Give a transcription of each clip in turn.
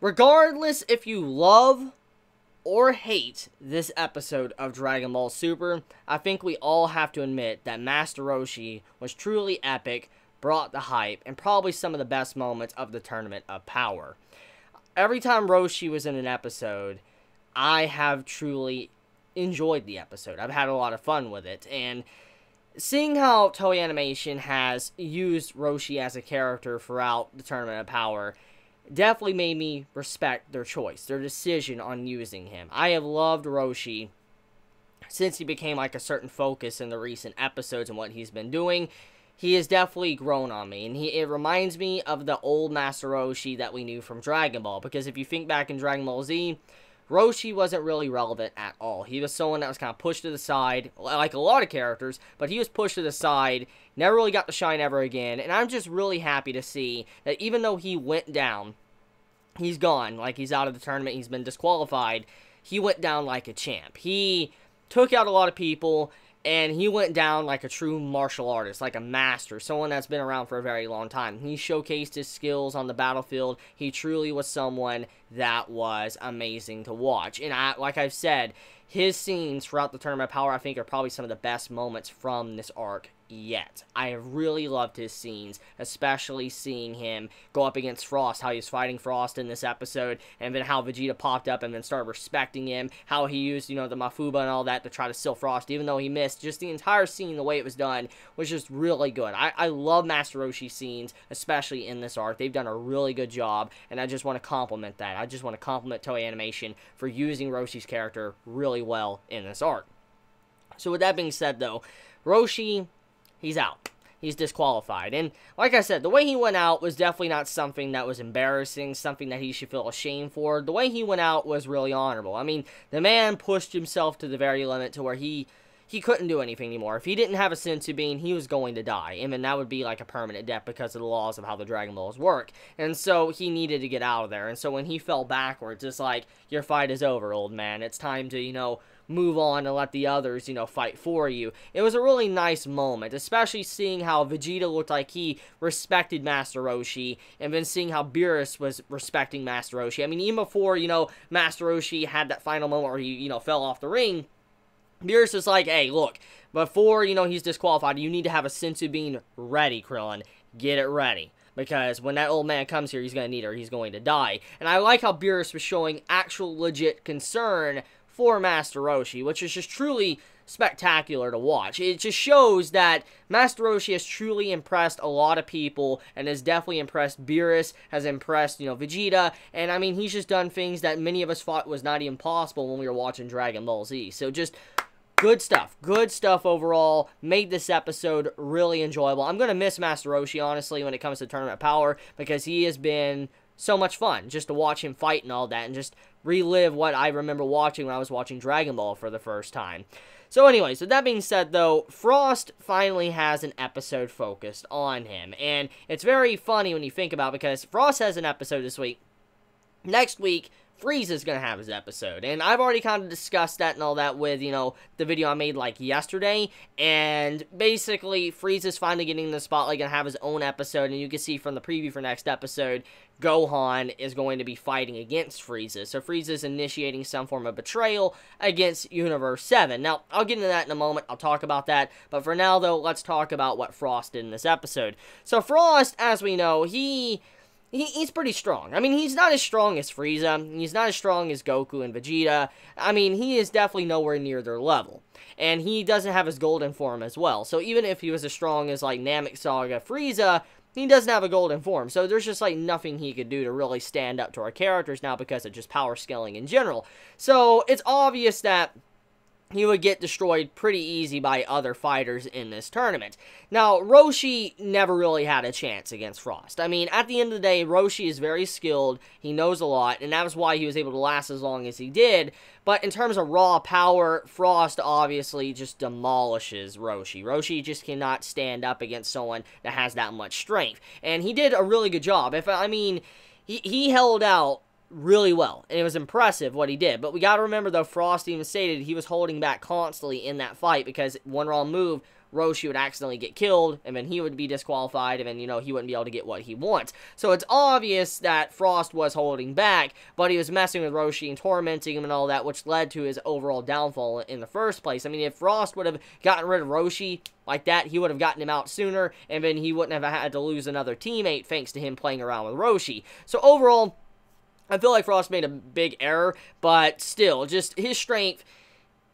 Regardless if you love or hate this episode of Dragon Ball Super, I think we all have to admit that Master Roshi was truly epic, brought the hype, and probably some of the best moments of the Tournament of Power. Every time Roshi was in an episode, I have truly enjoyed the episode. I've had a lot of fun with it, and seeing how Toei Animation has used Roshi as a character throughout the Tournament of Power definitely made me respect their choice, their decision on using him. I have loved Roshi since he became like a certain focus in the recent episodes and what he's been doing. He has definitely grown on me, and it reminds me of the old Master Roshi that we knew from Dragon Ball, because if you think back in Dragon Ball Z, Roshi wasn't really relevant at all. He was someone that was kind of pushed to the side, like a lot of characters, but he was pushed to the side, never really got to shine ever again, and I'm just really happy to see that even though he went down, he's gone, like he's out of the tournament, he's been disqualified, he went down like a champ. He took out a lot of people, and he went down like a true martial artist, like a master, someone that's been around for a very long time. He showcased his skills on the battlefield. He truly was someone that was amazing to watch. And like I've said, his scenes throughout the Tournament of Power, I think, are probably some of the best moments from this arc yet. I have really loved his scenes, especially seeing him go up against Frost, how he was fighting Frost in this episode, and then how Vegeta popped up and then started respecting him, how he used, the Mafuba and all that to try to steal Frost, even though he missed. Just the entire scene, the way it was done, was just really good. I love Master Roshi scenes, especially in this arc. They've done a really good job, and I just want to compliment that. I just want to compliment Toei Animation for using Roshi's character really well in this arc. So with that being said, though, Roshi, he's out. He's disqualified. And like I said, the way he went out was definitely not something that was embarrassing, something that he should feel ashamed for. The way he went out was really honorable. I mean, the man pushed himself to the very limit to where he couldn't do anything anymore. If he didn't have a senzu bean, he was going to die. And then that would be like a permanent death because of the laws of how the Dragon Balls work. And so he needed to get out of there. And so when he fell backwards, it's like, your fight is over, old man. It's time to, move on and let the others, fight for you. It was a really nice moment, especially seeing how Vegeta looked like he respected Master Roshi, and then seeing how Beerus was respecting Master Roshi. I mean, even before, Master Roshi had that final moment where he, fell off the ring, Beerus is like, hey, look, before, he's disqualified, you need to have a senzu bean ready, Krillin. Get it ready. Because when that old man comes here, he's going to need her. He's going to die. And I like how Beerus was showing actual legit concern for Master Roshi, which is just truly spectacular to watch. It just shows that Master Roshi has truly impressed a lot of people, and has definitely impressed Beerus, has impressed, Vegeta, and I mean, he's just done things that many of us thought was not even possible when we were watching Dragon Ball Z. So just good stuff overall. Made this episode really enjoyable. I'm going to miss Master Roshi, honestly, when it comes to Tournament of Power, because he has been so much fun just to watch him fight and all that, and just relive what I remember watching when I was watching Dragon Ball for the first time. So anyways, with that being said, though, Frost finally has an episode focused on him, and it's very funny when you think about it, because Frost has an episode this week. Next week, Frieza's gonna have his episode, and I've already kind of discussed that and all that with, the video I made, like, yesterday, and basically, Frieza's finally getting in the spotlight, gonna have his own episode, and you can see from the preview for next episode, Gohan is going to be fighting against Frieza, so Frieza's initiating some form of betrayal against Universe 7. Now, I'll get into that in a moment, I'll talk about that, but for now, though, let's talk about what Frost did in this episode. So, Frost, as we know, He's pretty strong. I mean, he's not as strong as Frieza. He's not as strong as Goku and Vegeta. I mean, he is definitely nowhere near their level. And he doesn't have his golden form as well. So even if he was as strong as, like, Namek Saga Frieza, he doesn't have a golden form. So there's just, like, nothing he could do to really stand up to our characters now because of just power scaling in general. So it's obvious that he would get destroyed pretty easy by other fighters in this tournament. Now, Roshi never really had a chance against Frost. I mean, at the end of the day, Roshi is very skilled, he knows a lot, and that was why he was able to last as long as he did. But in terms of raw power, Frost obviously just demolishes Roshi. Roshi just cannot stand up against someone that has that much strength. And he did a really good job. He held out really well, and it was impressive what he did. But we gotta remember, though, Frost even stated he was holding back constantly in that fight because one wrong move, Roshi would accidentally get killed, and then he would be disqualified, and then, he wouldn't be able to get what he wants. So it's obvious that Frost was holding back, but he was messing with Roshi and tormenting him and all that, which led to his overall downfall in the first place. I mean, if Frost would have gotten rid of Roshi like that, he would have gotten him out sooner, and then he wouldn't have had to lose another teammate thanks to him playing around with Roshi. So overall, I feel like Frost made a big error, but still, just his strength,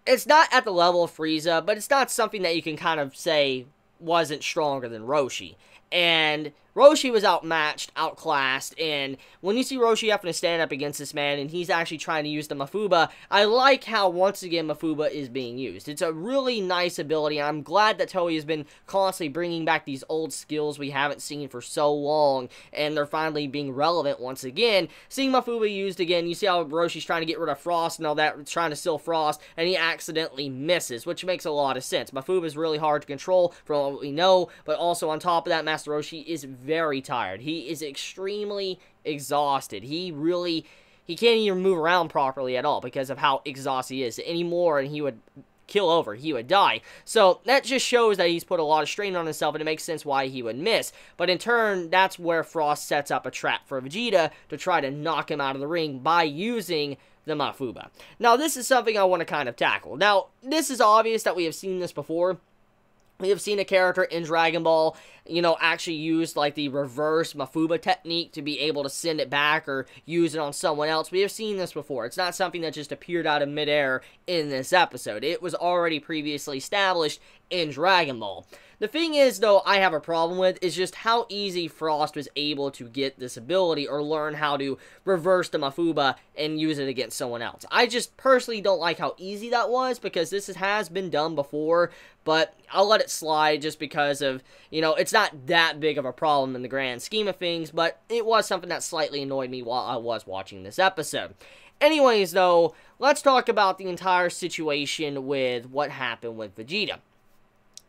it's not at the level of Frieza, but it's not something that you can kind of say wasn't stronger than Roshi. And Roshi was outmatched, outclassed, and when you see Roshi having to stand up against this man, and he's actually trying to use the Mafuba, I like how, once again, Mafuba is being used. It's a really nice ability, and I'm glad that Toei has been constantly bringing back these old skills we haven't seen for so long, and they're finally being relevant once again. Seeing Mafuba used again, you see how Roshi's trying to get rid of Frost and all that, trying to steal Frost, and he accidentally misses, which makes a lot of sense. Mafuba is really hard to control, from what we know, but also on top of that, Master Roshi is very tired. He is extremely exhausted. He can't even move around properly at all because of how exhausted he is anymore, and he would kill over. He would die. So that just shows that he's put a lot of strain on himself, and it makes sense why he would miss. But in turn, that's where Frost sets up a trap for Vegeta to try to knock him out of the ring by using the Mafuba. Now, this is something I want to kind of tackle. Now, this is obvious that we have seen this before. We have seen a character in Dragon Ball, actually use, like, the reverse Mafuba technique to be able to send it back or use it on someone else. We have seen this before. It's not something that just appeared out of midair in this episode. It was already previously established in Dragon Ball. The thing is, though, I have a problem with is just how easy Frost was able to get this ability or learn how to reverse the Mafuba and use it against someone else. I just personally don't like how easy that was because this has been done before, but I'll let it slide just because of, it's not that big of a problem in the grand scheme of things, but it was something that slightly annoyed me while I was watching this episode. Anyways, though, let's talk about the entire situation with what happened with Vegeta.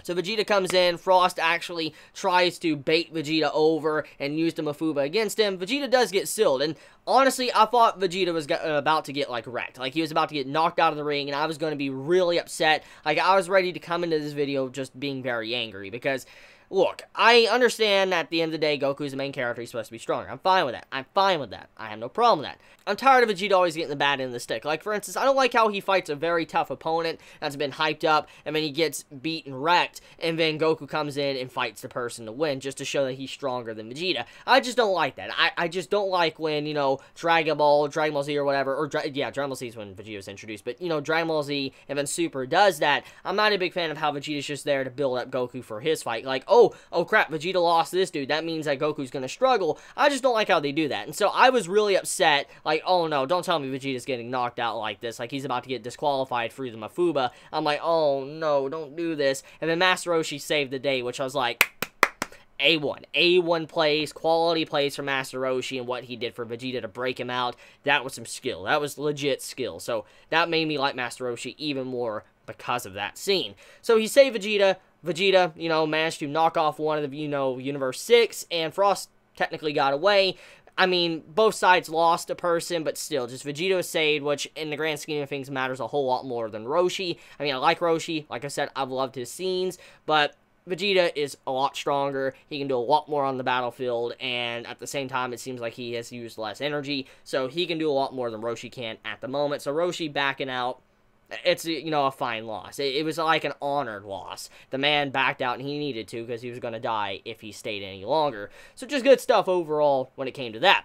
So Vegeta comes in, Frost actually tries to bait Vegeta over and use the Mafuba against him. Vegeta does get sealed, and honestly, I thought Vegeta was about to get, wrecked. Like, he was about to get knocked out of the ring, and I was going to be really upset. Like, I was ready to come into this video just being very angry, because look, I understand that at the end of the day, Goku's the main character, he's supposed to be stronger. I'm fine with that. I'm fine with that. I have no problem with that. I'm tired of Vegeta always getting the bad end of the stick. Like, for instance, I don't like how he fights a very tough opponent that's been hyped up, and then he gets beat and wrecked, and then Goku comes in and fights the person to win, just to show that he's stronger than Vegeta. I just don't like that. I just don't like when, Dragon Ball Z or whatever, or, Dragon Ball Z is when Vegeta was introduced, but, Dragon Ball Z and then Super does that. I'm not a big fan of how Vegeta's just there to build up Goku for his fight. Like, oh crap, Vegeta lost this dude, that means that Goku's gonna struggle. I just don't like how they do that, and so I was really upset, like, oh no, don't tell me Vegeta's getting knocked out like this, like he's about to get disqualified through the Mafuba. I'm like, oh no, don't do this, and then Master Roshi saved the day, which I was like, A1 plays, quality plays from Master Roshi, and what he did for Vegeta to break him out, that was some skill, that was legit skill, so that made me like Master Roshi even more because of that scene. So he saved Vegeta, managed to knock off one of the, Universe 6, and Frost technically got away. I mean, both sides lost a person, but still, just Vegeta was saved, which, in the grand scheme of things, matters a whole lot more than Roshi. I mean, I like Roshi. Like I said, I've loved his scenes, but Vegeta is a lot stronger. He can do a lot more on the battlefield, and at the same time, it seems like he has used less energy, so he can do a lot more than Roshi can at the moment. So Roshi backing out, it's, a fine loss. It was like an honored loss. The man backed out, and he needed to because he was going to die if he stayed any longer. So just good stuff overall when it came to that.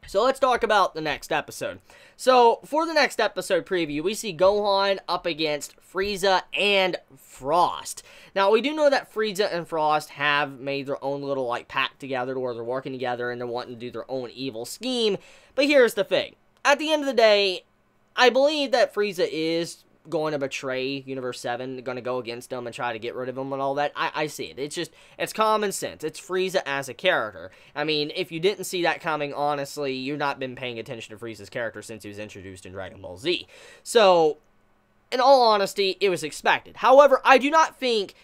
So let's talk about the next episode. So for the next episode preview, we see Gohan up against Frieza and Frost. Now, we do know that Frieza and Frost have made their own little, pact together, where they're working together and they're wanting to do their own evil scheme. But here's the thing. At the end of the day, I believe that Frieza is going to betray Universe 7, going to go against them and try to get rid of him and all that. I see it. It's common sense. It's Frieza as a character. I mean, if you didn't see that coming, honestly, you've not been paying attention to Frieza's character since he was introduced in Dragon Ball Z. So, in all honesty, it was expected. However, I do not think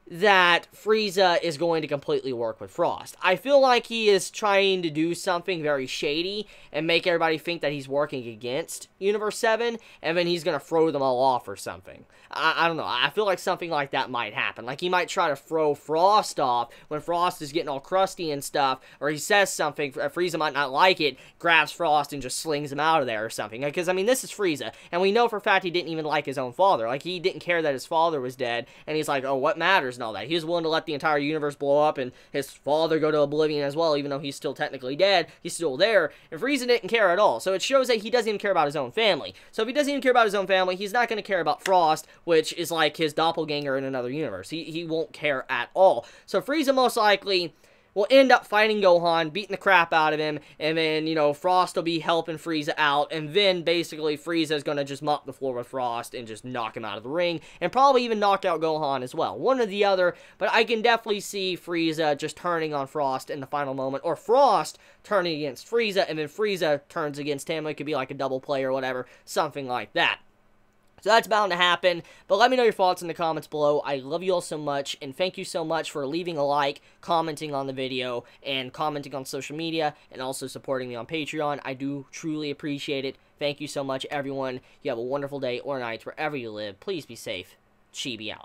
that Frieza is going to completely work with Frost. I feel like he is trying to do something very shady and make everybody think that he's working against Universe 7, and then he's going to throw them all off or something. I don't know. I feel like something like that might happen. Like, he might try to throw Frost off when Frost is getting all crusty and stuff, or he says something, Frieza might not like it, grabs Frost and just slings him out of there or something. Because, I mean, this is Frieza, and we know for a fact he didn't even like his own father. Like, he didn't care that his father was dead, and he's like, oh, what matters and all that. He was willing to let the entire universe blow up and his father go to oblivion as well, even though he's still technically dead. He's still there, and Frieza didn't care at all. So it shows that he doesn't even care about his own family. So if he doesn't even care about his own family, he's not going to care about Frost, which is like his doppelganger in another universe. He won't care at all. So Frieza most likely will end up fighting Gohan, beating the crap out of him, and then, you know, Frost will be helping Frieza out, and then basically Frieza is going to just mop the floor with Frost and just knock him out of the ring, and probably even knock out Gohan as well. One or the other, but I can definitely see Frieza just turning on Frost in the final moment, or Frost turning against Frieza, and then Frieza turns against him. It could be like a double play or whatever, something like that. So that's bound to happen, but let me know your thoughts in the comments below. I love you all so much, and thank you so much for leaving a like, commenting on the video, and commenting on social media, and also supporting me on Patreon. I do truly appreciate it. Thank you so much, everyone. You have a wonderful day or night wherever you live. Please be safe. Chibi out.